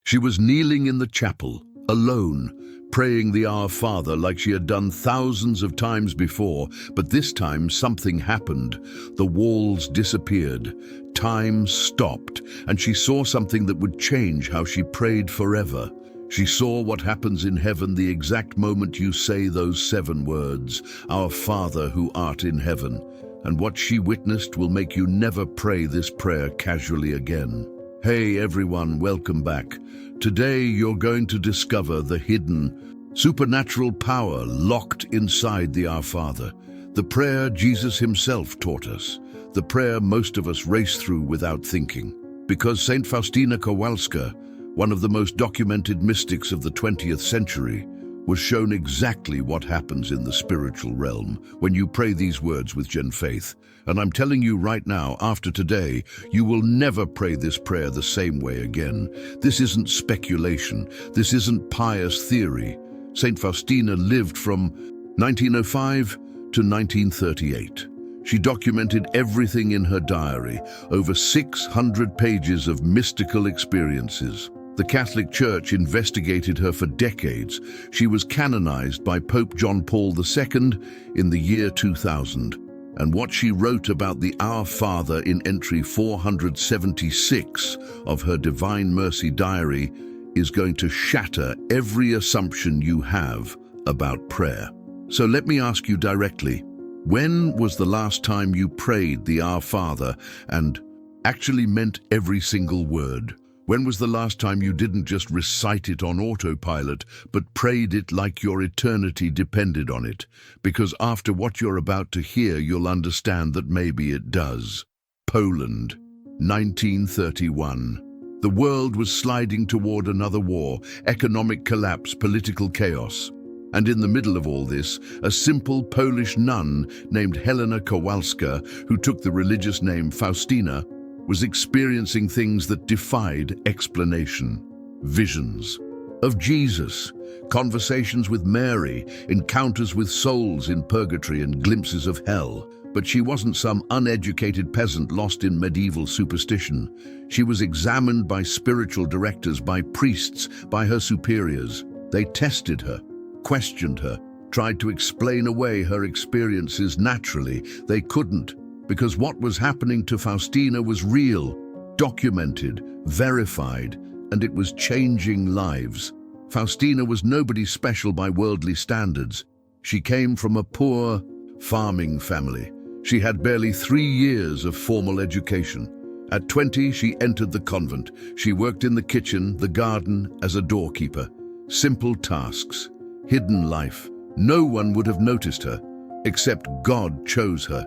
She was kneeling in the chapel, alone, praying the Our Father like she had done thousands of times before, but this time something happened. The walls disappeared, time stopped, and she saw something that would change how she prayed forever. She saw what happens in heaven the exact moment you say those 7 words, Our Father who art in heaven, and what she witnessed will make you never pray this prayer casually again. Hey everyone, welcome back. Today you're going to discover the hidden, supernatural power locked inside the Our Father, the prayer Jesus himself taught us, the prayer most of us race through without thinking. Because Saint Faustina Kowalska, one of the most documented mystics of the 20th century, was shown exactly what happens in the spiritual realm when you pray these words with genuine faith. And I'm telling you right now, after today, you will never pray this prayer the same way again. This isn't speculation. This isn't pious theory. Saint Faustina lived from 1905 to 1938. She documented everything in her diary, over 600 pages of mystical experiences. The Catholic Church investigated her for decades. She was canonized by Pope John Paul II in the year 2000. And what she wrote about the Our Father in entry 476 of her Divine Mercy Diary is going to shatter every assumption you have about prayer. So let me ask you directly, when was the last time you prayed the Our Father and actually meant every single word? When was the last time you didn't just recite it on autopilot, but prayed it like your eternity depended on it? Because after what you're about to hear, you'll understand that maybe it does. Poland, 1931. The world was sliding toward another war, economic collapse, political chaos. And in the middle of all this, a simple Polish nun named Helena Kowalska, who took the religious name Faustina, was experiencing things that defied explanation. Visions of Jesus, conversations with Mary, encounters with souls in purgatory and glimpses of hell. But she wasn't some uneducated peasant lost in medieval superstition. She was examined by spiritual directors, by priests, by her superiors. They tested her, questioned her, tried to explain away her experiences naturally. They couldn't. Because what was happening to Faustina was real, documented, verified, and it was changing lives. Faustina was nobody special by worldly standards. She came from a poor farming family. She had barely 3 years of formal education. At 20, she entered the convent. She worked in the kitchen, the garden, as a doorkeeper. Simple tasks, hidden life. No one would have noticed her, except God chose her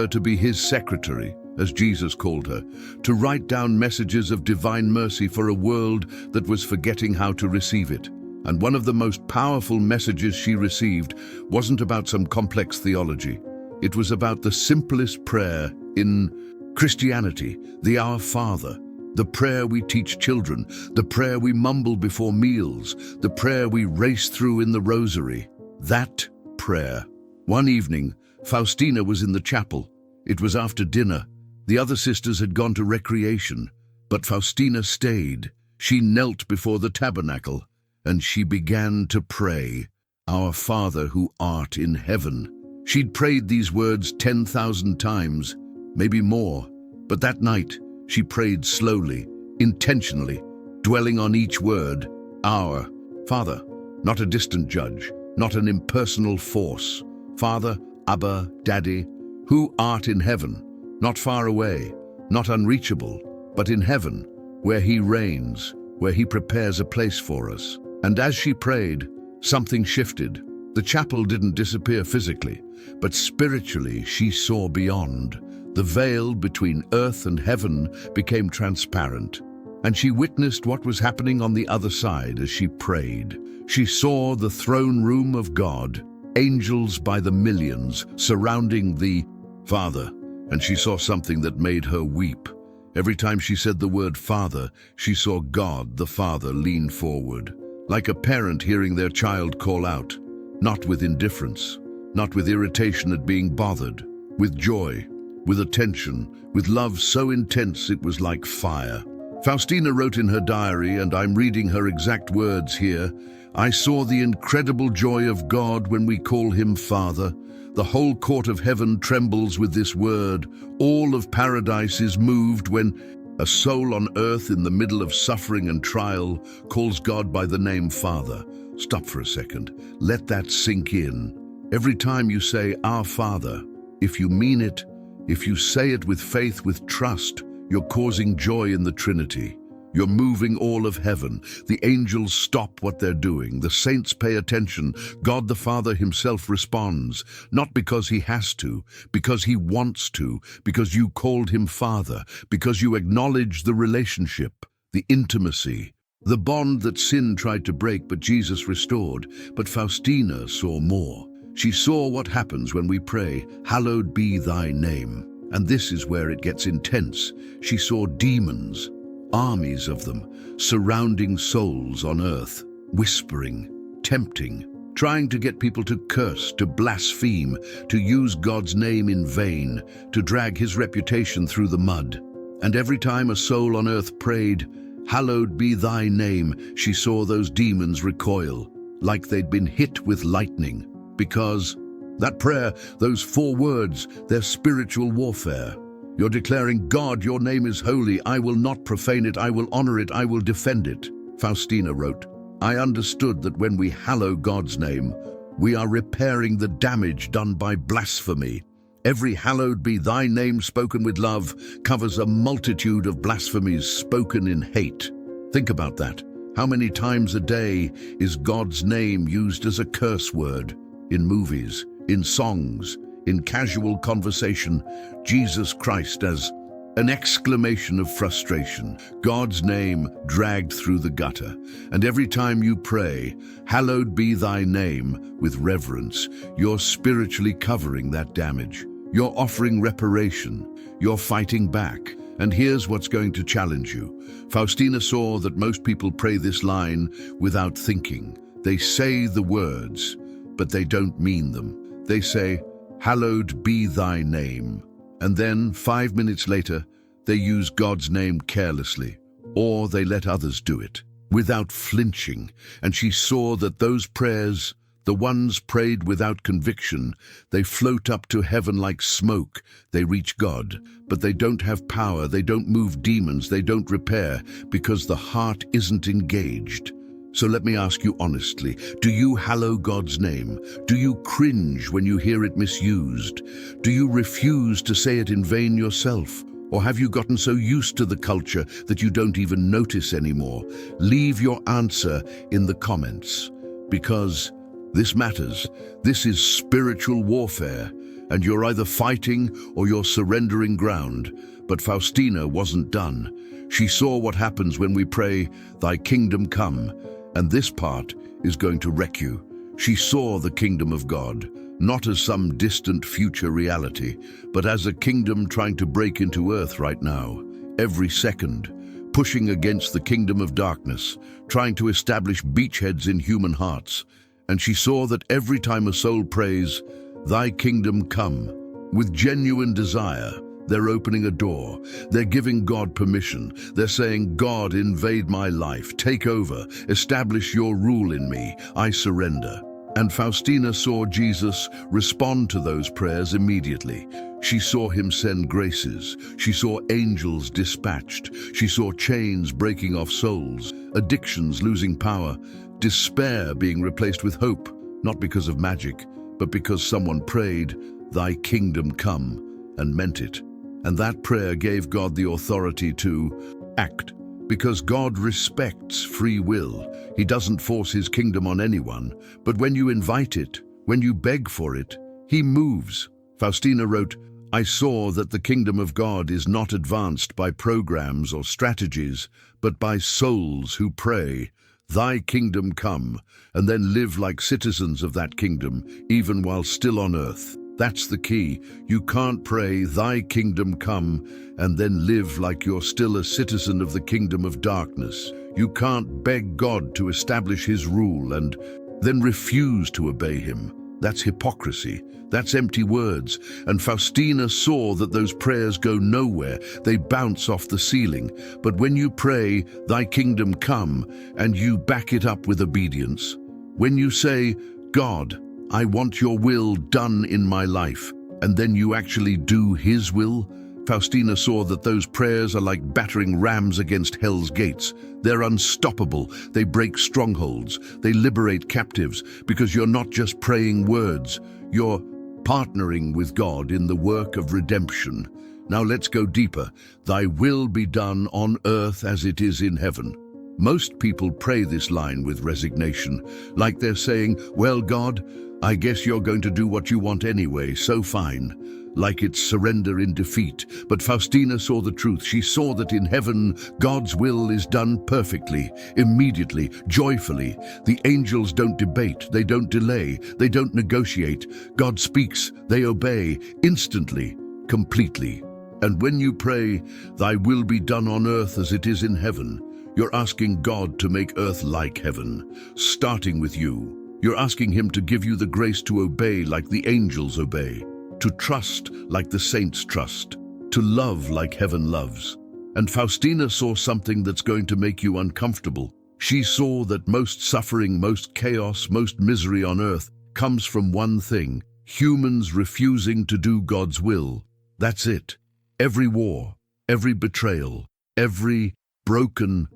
to be his secretary, as Jesus called her, to write down messages of divine mercy for a world that was forgetting how to receive it. And one of the most powerful messages she received wasn't about some complex theology. It was about the simplest prayer in Christianity, the Our Father, the prayer we teach children, the prayer we mumble before meals, the prayer we race through in the rosary. That prayer. One evening, Faustina was in the chapel. It was after dinner. The other sisters had gone to recreation, but Faustina stayed. She knelt before the tabernacle, and she began to pray, Our Father who art in heaven. She'd prayed these words 10,000 times, maybe more, but that night she prayed slowly, intentionally, dwelling on each word, Our Father, not a distant judge, not an impersonal force. Father, Abba, Daddy, who art in heaven, not far away, not unreachable, but in heaven, where he reigns, where he prepares a place for us. And as she prayed, something shifted. The chapel didn't disappear physically, but spiritually she saw beyond. The veil between earth and heaven became transparent, and she witnessed what was happening on the other side as she prayed. She saw the throne room of God, angels by the millions surrounding the Father, and she saw something that made her weep. Every time she said the word Father, she saw God, the Father, lean forward, like a parent hearing their child call out, not with indifference, not with irritation at being bothered, with joy, with attention, with love so intense it was like fire. Faustina wrote in her diary, and I'm reading her exact words here, "I saw the incredible joy of God when we call him Father. The whole court of heaven trembles with this word. All of paradise is moved when a soul on earth in the middle of suffering and trial calls God by the name Father." Stop for a second. Let that sink in. Every time you say, "Our Father," if you mean it, if you say it with faith, with trust, you're causing joy in the Trinity. You're moving all of heaven. The angels stop what they're doing. The saints pay attention. God the Father himself responds, not because he has to, because he wants to, because you called him Father, because you acknowledge the relationship, the intimacy, the bond that sin tried to break but Jesus restored. But Faustina saw more. She saw what happens when we pray, "Hallowed be thy name." And this is where it gets intense. She saw demons, armies of them, surrounding souls on earth, whispering, tempting, trying to get people to curse, to blaspheme, to use God's name in vain, to drag his reputation through the mud. And every time a soul on earth prayed, "Hallowed be thy name," she saw those demons recoil, like they'd been hit with lightning. Because that prayer, those 4 words, they're spiritual warfare. You're declaring, "God, your name is holy. I will not profane it. I will honor it. I will defend it." Faustina wrote, "I understood that when we hallow God's name, we are repairing the damage done by blasphemy. Every hallowed be thy name spoken with love covers a multitude of blasphemies spoken in hate." Think about that. How many times a day is God's name used as a curse word? In movies, in songs, in casual conversation, Jesus Christ as an exclamation of frustration, God's name dragged through the gutter. And every time you pray, "Hallowed be thy name," with reverence, you're spiritually covering that damage. You're offering reparation. You're fighting back. And here's what's going to challenge you. Faustina saw that most people pray this line without thinking. They say the words, but they don't mean them. They say, "Hallowed be thy name." And then 5 minutes later, they use God's name carelessly, or they let others do it without flinching. And she saw that those prayers, the ones prayed without conviction, they float up to heaven like smoke. They reach God, but they don't have power. They don't move demons. They don't repair because the heart isn't engaged. So let me ask you honestly, do you hallow God's name? Do you cringe when you hear it misused? Do you refuse to say it in vain yourself? Or have you gotten so used to the culture that you don't even notice anymore? Leave your answer in the comments, because this matters. This is spiritual warfare, and you're either fighting or you're surrendering ground. But Faustina wasn't done. She saw what happens when we pray, "Thy kingdom come," and this part is going to wreck you. She saw the kingdom of God, not as some distant future reality, but as a kingdom trying to break into earth right now, every second, pushing against the kingdom of darkness, trying to establish beachheads in human hearts. And she saw that every time a soul prays, "Thy kingdom come," with genuine desire, they're opening a door. They're giving God permission. They're saying, "God, invade my life. Take over. Establish your rule in me. I surrender." And Faustina saw Jesus respond to those prayers immediately. She saw him send graces. She saw angels dispatched. She saw chains breaking off souls, addictions losing power, despair being replaced with hope, not because of magic, but because someone prayed, "Thy kingdom come," and meant it. And that prayer gave God the authority to act, because God respects free will. He doesn't force his kingdom on anyone, but when you invite it, when you beg for it, he moves. Faustina wrote, "I saw that the kingdom of God is not advanced by programs or strategies, but by souls who pray, 'Thy kingdom come,' and then live like citizens of that kingdom, even while still on earth." That's the key. You can't pray, "Thy kingdom come," and then live like you're still a citizen of the kingdom of darkness. You can't beg God to establish his rule and then refuse to obey him. That's hypocrisy. That's empty words. And Faustina saw that those prayers go nowhere. They bounce off the ceiling. But when you pray, "Thy kingdom come," and you back it up with obedience, when you say, "God, I want your will done in my life," and then you actually do his will, Faustina saw that those prayers are like battering rams against hell's gates. They're unstoppable. They break strongholds. They liberate captives, because you're not just praying words. You're partnering with God in the work of redemption. Now let's go deeper. Thy will be done on earth as it is in heaven. Most people pray this line with resignation, like they're saying, "Well, God, I guess you're going to do what you want anyway, so fine." Like it's surrender in defeat. But Faustina saw the truth. She saw that in heaven, God's will is done perfectly, immediately, joyfully. The angels don't debate, they don't delay, they don't negotiate. God speaks, they obey, instantly, completely. And when you pray, "Thy will be done on earth as it is in heaven," you're asking God to make earth like heaven, starting with you. You're asking him to give you the grace to obey like the angels obey, to trust like the saints trust, to love like heaven loves. And Faustina saw something that's going to make you uncomfortable. She saw that most suffering, most chaos, most misery on earth comes from one thing: humans refusing to do God's will. That's it. Every war, every betrayal, every broken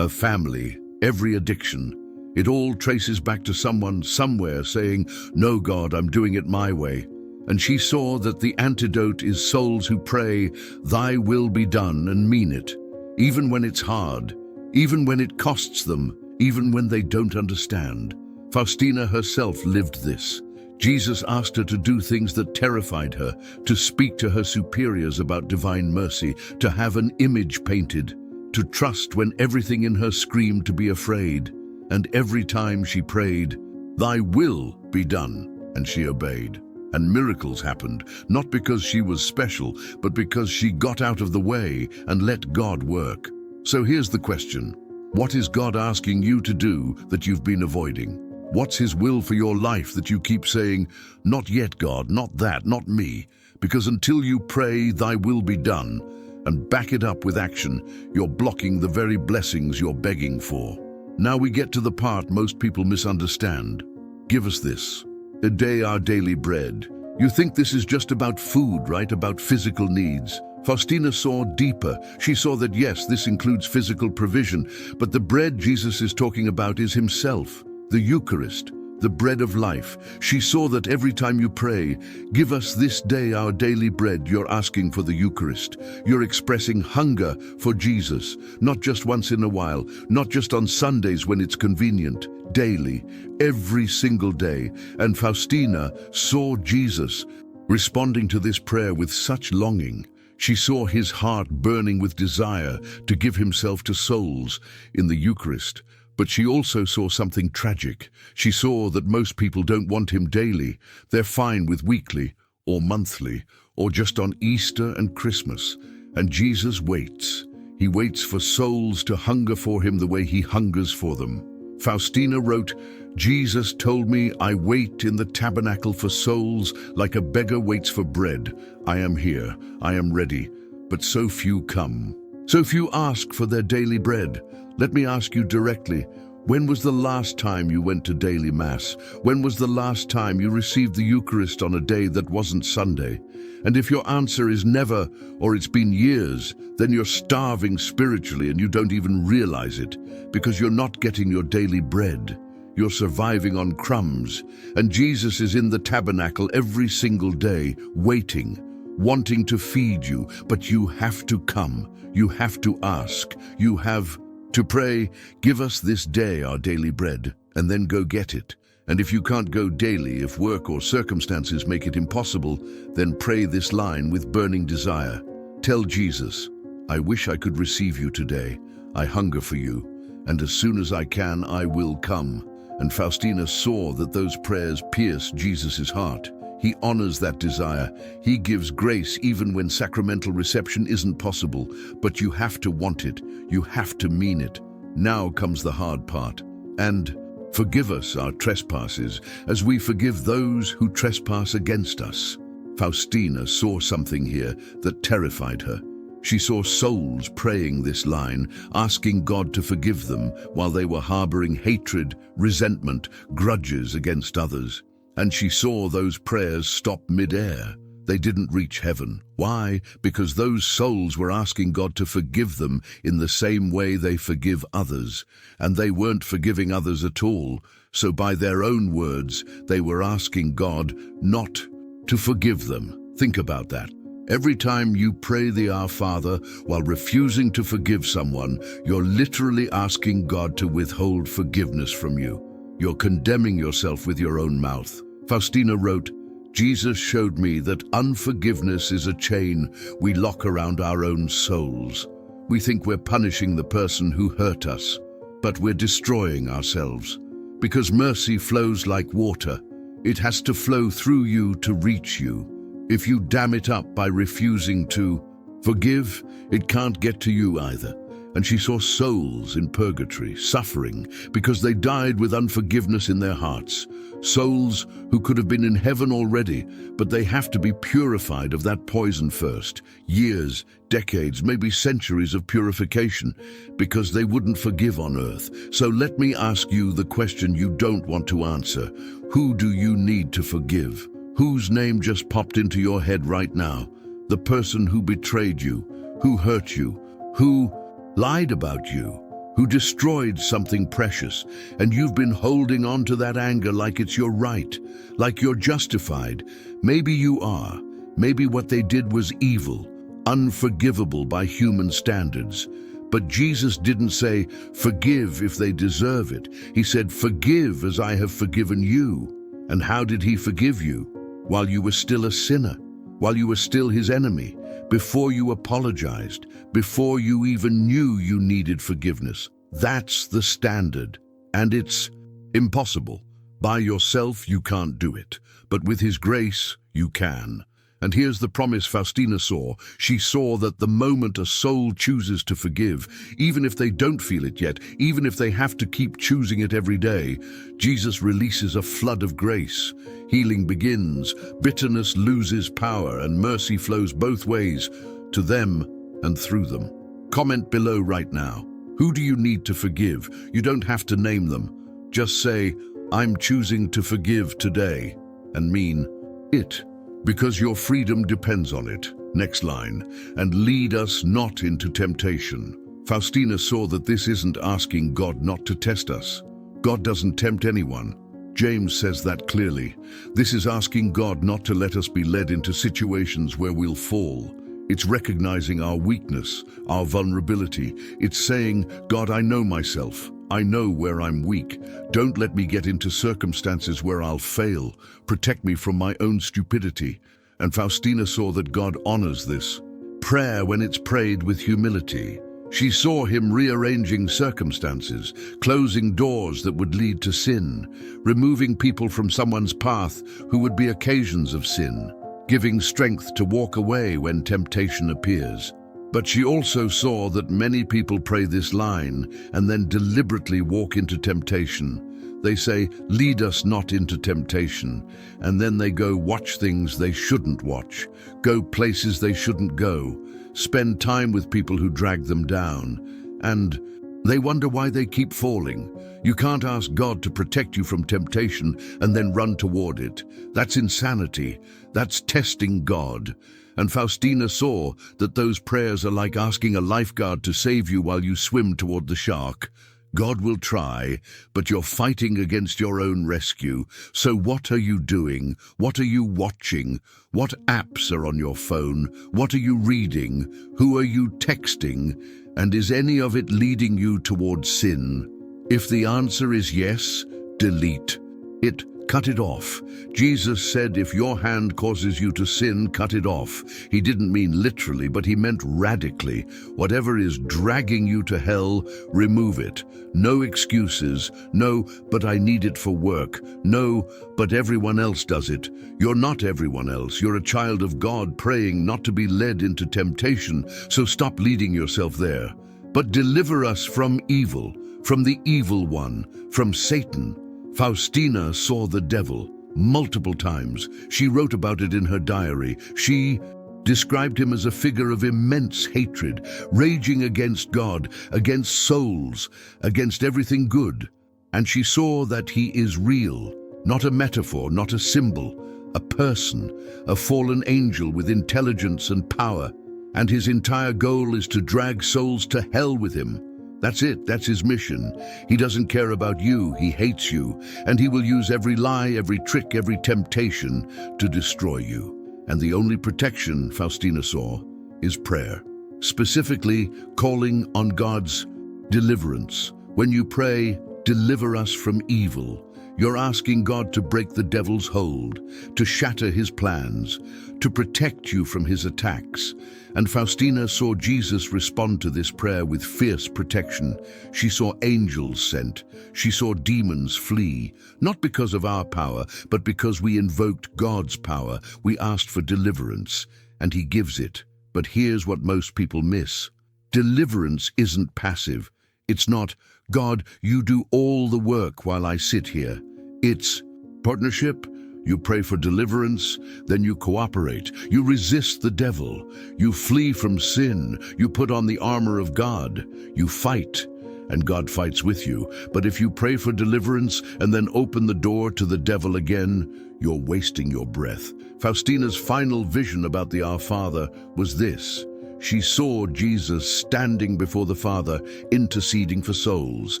family, every addiction, it all traces back to someone somewhere saying, "No, God, I'm doing it my way." And she saw that the antidote is souls who pray, "Thy will be done," and mean it, even when it's hard, even when it costs them, even when they don't understand. Faustina herself lived this. Jesus asked her to do things that terrified her, to speak to her superiors about divine mercy, to have an image painted, to trust when everything in her screamed to be afraid. And every time she prayed, "Thy will be done," and she obeyed. And miracles happened, not because she was special, but because she got out of the way and let God work. So here's the question. What is God asking you to do that you've been avoiding? What's his will for your life that you keep saying, "Not yet, God, not that, not me"? Because until you pray, "Thy will be done," and back it up with action, you're blocking the very blessings you're begging for. Now we get to the part most people misunderstand. Give us this. Today our daily bread. You think this is just about food, right? About physical needs. Faustina saw deeper. She saw that yes, this includes physical provision, but the bread Jesus is talking about is himself, the Eucharist, the bread of life. She saw that every time you pray, "Give us this day our daily bread," you're asking for the Eucharist. You're expressing hunger for Jesus, not just once in a while, not just on Sundays when it's convenient, daily, every single day. And Faustina saw Jesus responding to this prayer with such longing. She saw his heart burning with desire to give himself to souls in the Eucharist. But she also saw something tragic. She saw that most people don't want him daily. They're fine with weekly or monthly or just on Easter and Christmas. And Jesus waits. He waits for souls to hunger for him the way he hungers for them. Faustina wrote, "Jesus told me, I wait in the tabernacle for souls like a beggar waits for bread. I am here, I am ready, but so few come. So few ask for their daily bread." Let me ask you directly, when was the last time you went to daily Mass? When was the last time you received the Eucharist on a day that wasn't Sunday? And if your answer is never, or it's been years, then you're starving spiritually and you don't even realize it, because you're not getting your daily bread. You're surviving on crumbs, and Jesus is in the tabernacle every single day, waiting, wanting to feed you, but you have to come, you have to ask, you have to pray, "Give us this day our daily bread," and then go get it. And if you can't go daily, if work or circumstances make it impossible, then pray this line with burning desire. Tell Jesus, "I wish I could receive you today. I hunger for you, and as soon as I can, I will come." And Faustina saw that those prayers pierce Jesus' heart. He honors that desire. He gives grace even when sacramental reception isn't possible. But you have to want it. You have to mean it. Now comes the hard part. And Forgive us our trespasses, as we forgive those who trespass against us. Faustina saw something here that terrified her. She saw souls praying this line, asking God to forgive them while they were harboring hatred, resentment, grudges against others. And she saw those prayers stop mid-air. They didn't reach heaven. Why? Because those souls were asking God to forgive them in the same way they forgive others, and they weren't forgiving others at all. So by their own words, they were asking God not to forgive them. Think about that. Every time you pray the Our Father while refusing to forgive someone, you're literally asking God to withhold forgiveness from you. You're condemning yourself with your own mouth. Faustina wrote, Jesus showed me that unforgiveness is a chain we lock around our own souls. We think we're punishing the person who hurt us, but we're destroying ourselves. Because mercy flows like water, it has to flow through you to reach you. If you dam it up by refusing to forgive, it can't get to you either. And she saw souls in purgatory suffering because they died with unforgiveness in their hearts. Souls who could have been in heaven already, but they have to be purified of that poison first. Years, decades, maybe centuries of purification, because they wouldn't forgive on earth. So let me ask you the question you don't want to answer. Who do you need to forgive? Whose name just popped into your head right now? The person who betrayed you, who hurt you, who lied about you, who destroyed something precious, and you've been holding on to that anger like it's your right, like you're justified. Maybe you are. Maybe what they did was evil, unforgivable by human standards. But Jesus didn't say, forgive if they deserve it. He said, forgive as I have forgiven you. And how did he forgive you? While you were still a sinner, while you were still his enemy, before you apologized, before you even knew you needed forgiveness. That's the standard. And it's impossible. By yourself, you can't do it. But with his grace, you can. And here's the promise Faustina saw. She saw that the moment a soul chooses to forgive, even if they don't feel it yet, even if they have to keep choosing it every day, Jesus releases a flood of grace. Healing begins, bitterness loses power, and mercy flows both ways, to them and through them. Comment below right now. Who do you need to forgive? You don't have to name them. Just say, I'm choosing to forgive today, and mean it. Because your freedom depends on it. Next line, and lead us not into temptation. Faustina saw that this isn't asking God not to test us. God doesn't tempt anyone. James says that clearly. This is asking God not to let us be led into situations where we'll fall. It's recognizing our weakness, our vulnerability. It's saying, God, I know myself. I know where I'm weak. Don't let me get into circumstances where I'll fail. Protect me from my own stupidity. And Faustina saw that God honors this. Prayer when it's prayed with humility. She saw him rearranging circumstances, closing doors that would lead to sin, removing people from someone's path who would be occasions of sin, giving strength to walk away when temptation appears. But she also saw that many people pray this line and then deliberately walk into temptation. They say, lead us not into temptation, and then they go watch things they shouldn't watch, go places they shouldn't go, spend time with people who drag them down, and they wonder why they keep falling. You can't ask God to protect you from temptation and then run toward it. That's insanity. That's testing God. And Faustina saw that those prayers are like asking a lifeguard to save you while you swim toward the shark. God will try, but you're fighting against your own rescue. So what are you doing? What are you watching? What apps are on your phone? What are you reading? Who are you texting? And is any of it leading you towards sin? If the answer is yes, delete it. Cut it off. Jesus said, if your hand causes you to sin, cut it off. He didn't mean literally, but he meant radically. Whatever is dragging you to hell, remove it. No excuses. No, but I need it for work. No, but everyone else does it. You're not everyone else. You're a child of God praying not to be led into temptation, so stop leading yourself there. But deliver us from evil, from the evil one, from Satan. Faustina saw the devil multiple times. She wrote about it in her diary. She described him as a figure of immense hatred, raging against God, against souls, against everything good. And she saw that he is real, not a metaphor, not a symbol, a person, a fallen angel with intelligence and power. And his entire goal is to drag souls to hell with him. That's it, that's his mission. He doesn't care about you, he hates you, and he will use every lie, every trick, every temptation to destroy you. And the only protection, Faustina saw, is prayer. Specifically, calling on God's deliverance. When you pray, "Deliver us from evil," you're asking God to break the devil's hold, to shatter his plans, to protect you from his attacks. And Faustina saw Jesus respond to this prayer with fierce protection. She saw angels sent. She saw demons flee, not because of our power, but because we invoked God's power. We asked for deliverance, and he gives it. But here's what most people miss. Deliverance isn't passive. It's not, "God, you do all the work while I sit here." It's partnership. You pray for deliverance, then you cooperate. You resist the devil. You flee from sin. You put on the armor of God. You fight, and God fights with you. But if you pray for deliverance and then open the door to the devil again, you're wasting your breath. Faustina's final vision about the Our Father was this. She saw Jesus standing before the Father, interceding for souls.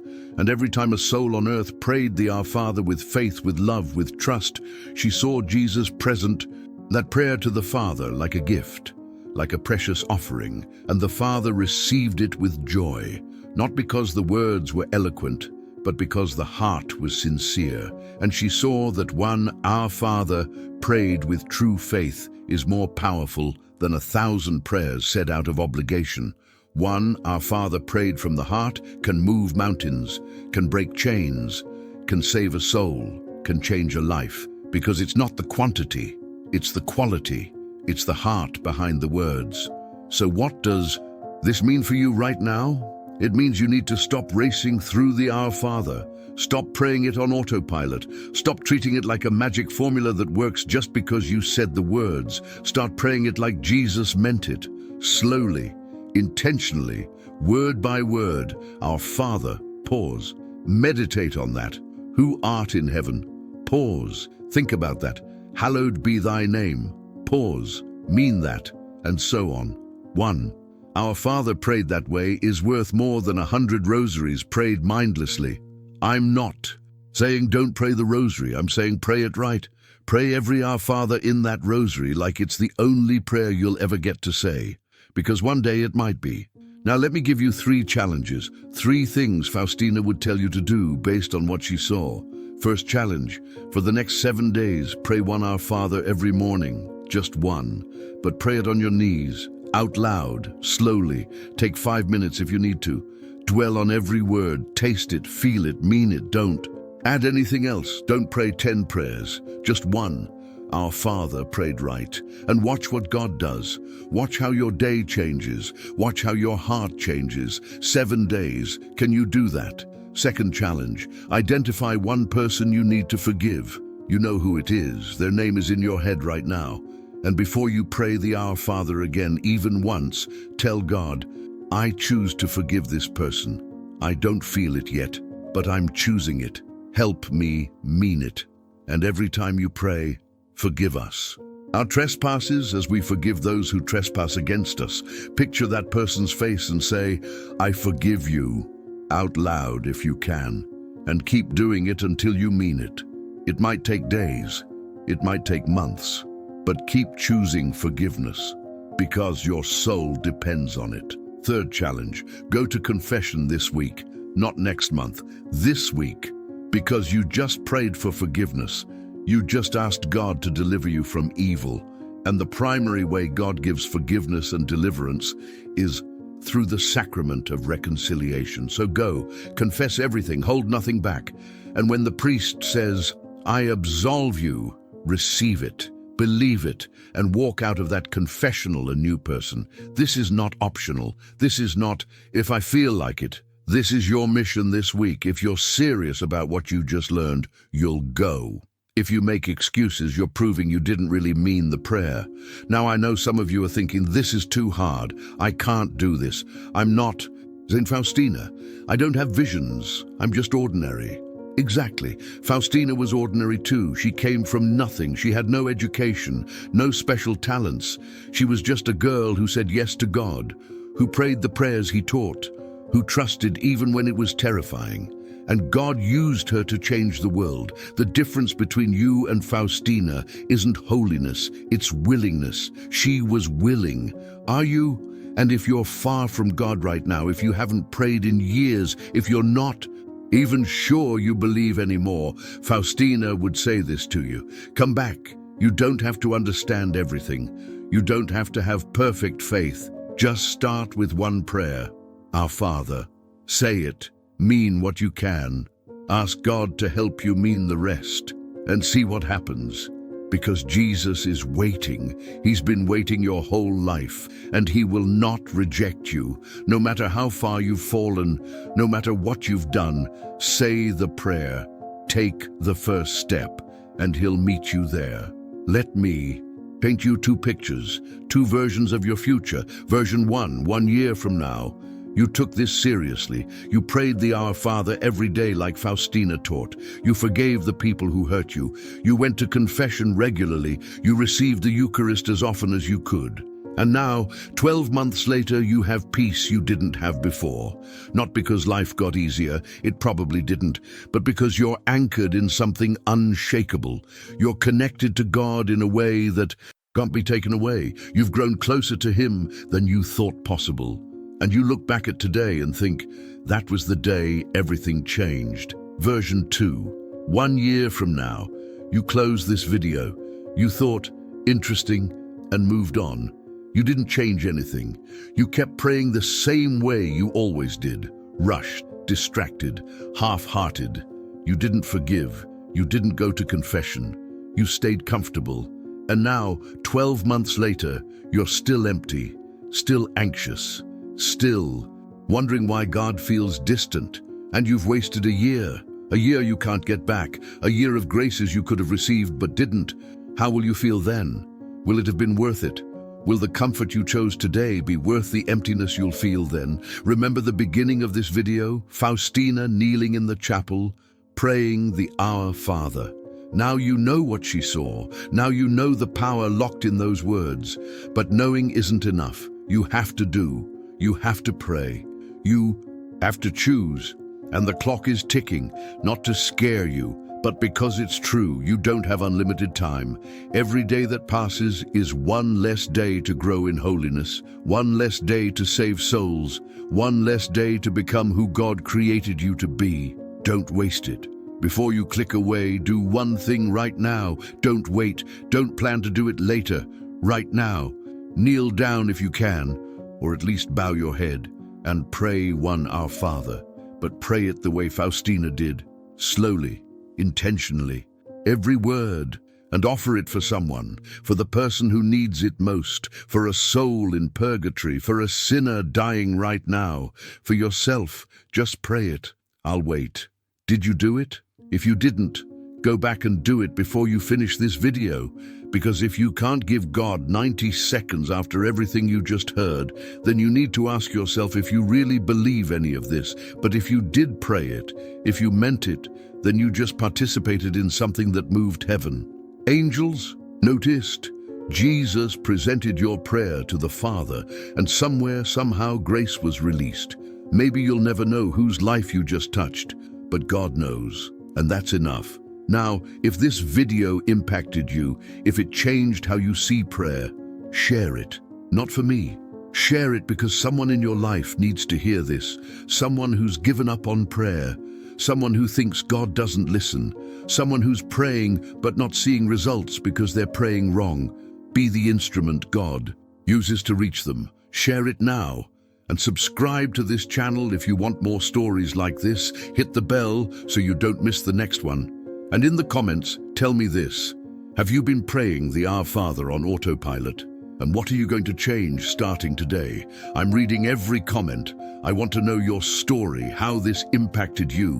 And every time a soul on earth prayed the Our Father with faith, with love, with trust, she saw Jesus present, that prayer to the Father like a gift, like a precious offering, and the Father received it with joy, not because the words were eloquent, but because the heart was sincere. And she saw that one Our Father prayed with true faith is more powerful than 1,000 prayers said out of obligation. One Our Father prayed from the heart can move mountains, can break chains, can save a soul, can change a life. Because it's not the quantity, it's the quality, it's the heart behind the words. So what does this mean for you right now? It means you need to stop racing through the Our Father. Stop praying it on autopilot. Stop treating it like a magic formula that works just because you said the words. Start praying it like Jesus meant it. Slowly, intentionally, word by word. Our Father, pause. Meditate on that. Who art in heaven? Pause. Think about that. Hallowed be thy name. Pause. Mean that. And so on. 1. Our Father prayed that way is worth more than 100 rosaries prayed mindlessly. I'm not saying don't pray the rosary. I'm saying pray it right. Pray every Our Father in that rosary like it's the only prayer you'll ever get to say, because one day it might be. Now let me give you 3 challenges, 3 things Faustina would tell you to do based on what she saw. First challenge, for the next 7 days, pray one Our Father every morning, just one, but pray it on your knees, out loud, slowly. Take 5 minutes if you need to. Dwell on every word, taste it, feel it, mean it, don't add anything else. Don't pray 10 prayers, just one. Our Father prayed right. And watch what God does. Watch how your day changes. Watch how your heart changes. 7 days. Can you do that? Second challenge, identify one person you need to forgive. You know who it is. Their name is in your head right now. And before you pray the Our Father again, even once, tell God, I choose to forgive this person. I don't feel it yet, but I'm choosing it. Help me mean it. And every time you pray, forgive us. Our trespasses as we forgive those who trespass against us. Picture that person's face and say, I forgive you, out loud if you can. And keep doing it until you mean it. It might take days, it might take months, but keep choosing forgiveness because your soul depends on it. Third challenge, go to confession this week, not next month, this week, because you just prayed for forgiveness. You just asked God to deliver you from evil. And the primary way God gives forgiveness and deliverance is through the sacrament of reconciliation. So go, confess everything, hold nothing back. And when the priest says, I absolve you, receive it. Believe it, and walk out of that confessional a new person. This is not optional. This is not, if I feel like it. This is your mission this week. If you're serious about what you just learned, you'll go. If you make excuses, you're proving you didn't really mean the prayer. Now, I know some of you are thinking, this is too hard. I can't do this. I'm not Saint Faustina. I don't have visions. I'm just ordinary. Exactly. Faustina was ordinary too. She came from nothing. She had no education, no special talents. She was just a girl who said yes to God, who prayed the prayers he taught, who trusted even when it was terrifying. And God used her to change the world. The difference between you and Faustina isn't holiness, it's willingness. She was willing. Are you? And if you're far from God right now, if you haven't prayed in years, if you're not even sure you believe anymore, Faustina would say this to you. Come back. You don't have to understand everything. You don't have to have perfect faith. Just start with one prayer. Our Father. Say it. Mean what you can. Ask God to help you mean the rest. And see what happens. Because Jesus is waiting. He's been waiting your whole life. And he will not reject you. No matter how far you've fallen, no matter what you've done, say the prayer. Take the first step. And he'll meet you there. Let me paint you two pictures, two versions of your future. Version 1 year from now. You took this seriously. You prayed the Our Father every day like Faustina taught. You forgave the people who hurt you. You went to confession regularly. You received the Eucharist as often as you could. And now, 12 months later, you have peace you didn't have before. Not because life got easier, it probably didn't, but because you're anchored in something unshakable. You're connected to God in a way that can't be taken away. You've grown closer to him than you thought possible. And you look back at today and think, that was the day everything changed. Version 2. 1 year from now, you close this video. You thought, interesting, and moved on. You didn't change anything. You kept praying the same way you always did. Rushed, distracted, half-hearted. You didn't forgive. You didn't go to confession. You stayed comfortable. And now, 12 months later, you're still empty, still anxious, still wondering why God feels distant. And you've wasted a year you can't get back, a year of graces you could have received but didn't. How will you feel then? Will it have been worth it? Will the comfort you chose today be worth the emptiness you'll feel then? Remember the beginning of this video? Faustina kneeling in the chapel, praying the Our Father. Now you know what she saw. Now you know the power locked in those words. But knowing isn't enough. You have to do. You have to pray. You have to choose. And the clock is ticking, not to scare you, but because it's true. You don't have unlimited time. Every day that passes is one less day to grow in holiness, one less day to save souls, one less day to become who God created you to be. Don't waste it. Before you click away, do one thing right now. Don't wait. Don't plan to do it later. Right now. Kneel down if you can, or at least bow your head, and pray one Our Father. But pray it the way Faustina did, slowly, intentionally, every word, and offer it for someone, for the person who needs it most, for a soul in purgatory, for a sinner dying right now, for yourself. Just pray it. I'll wait. Did you do it? If you didn't, go back and do it before you finish this video, because if you can't give God 90 seconds after everything you just heard, then you need to ask yourself if you really believe any of this. But if you did pray it, if you meant it, then you just participated in something that moved heaven. Angels noticed. Jesus presented your prayer to the Father, and somewhere, somehow, grace was released. Maybe you'll never know whose life you just touched, but God knows, and that's enough. Now, if this video impacted you, if it changed how you see prayer, share it. Not for me. Share it because someone in your life needs to hear this. Someone who's given up on prayer. Someone who thinks God doesn't listen. Someone who's praying but not seeing results because they're praying wrong. Be the instrument God uses to reach them. Share it now. And subscribe to this channel if you want more stories like this. Hit the bell so you don't miss the next one. And in the comments, tell me this. Have you been praying the Our Father on autopilot? And what are you going to change starting today? I'm reading every comment. I want to know your story, how this impacted you,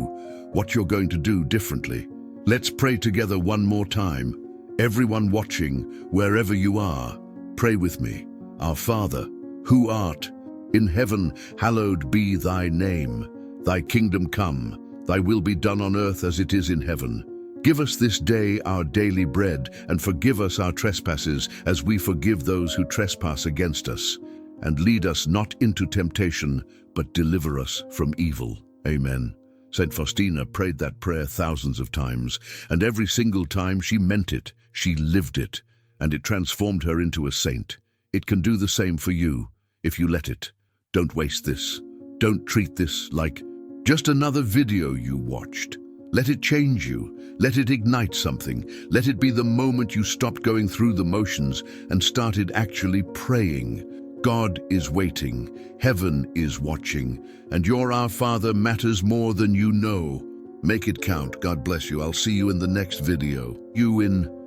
what you're going to do differently. Let's pray together one more time. Everyone watching, wherever you are, pray with me. Our Father, who art in heaven, hallowed be thy name. Thy kingdom come, thy will be done on earth as it is in heaven. Give us this day our daily bread, and forgive us our trespasses, as we forgive those who trespass against us. And lead us not into temptation, but deliver us from evil. Amen. Saint Faustina prayed that prayer thousands of times, and every single time she meant it, she lived it, and it transformed her into a saint. It can do the same for you, if you let it. Don't waste this. Don't treat this like just another video you watched. Let it change you. Let it ignite something. Let it be the moment you stopped going through the motions and started actually praying. God is waiting. Heaven is watching. And your Our Father matters more than you know. Make it count. God bless you. I'll see you in the next video. You in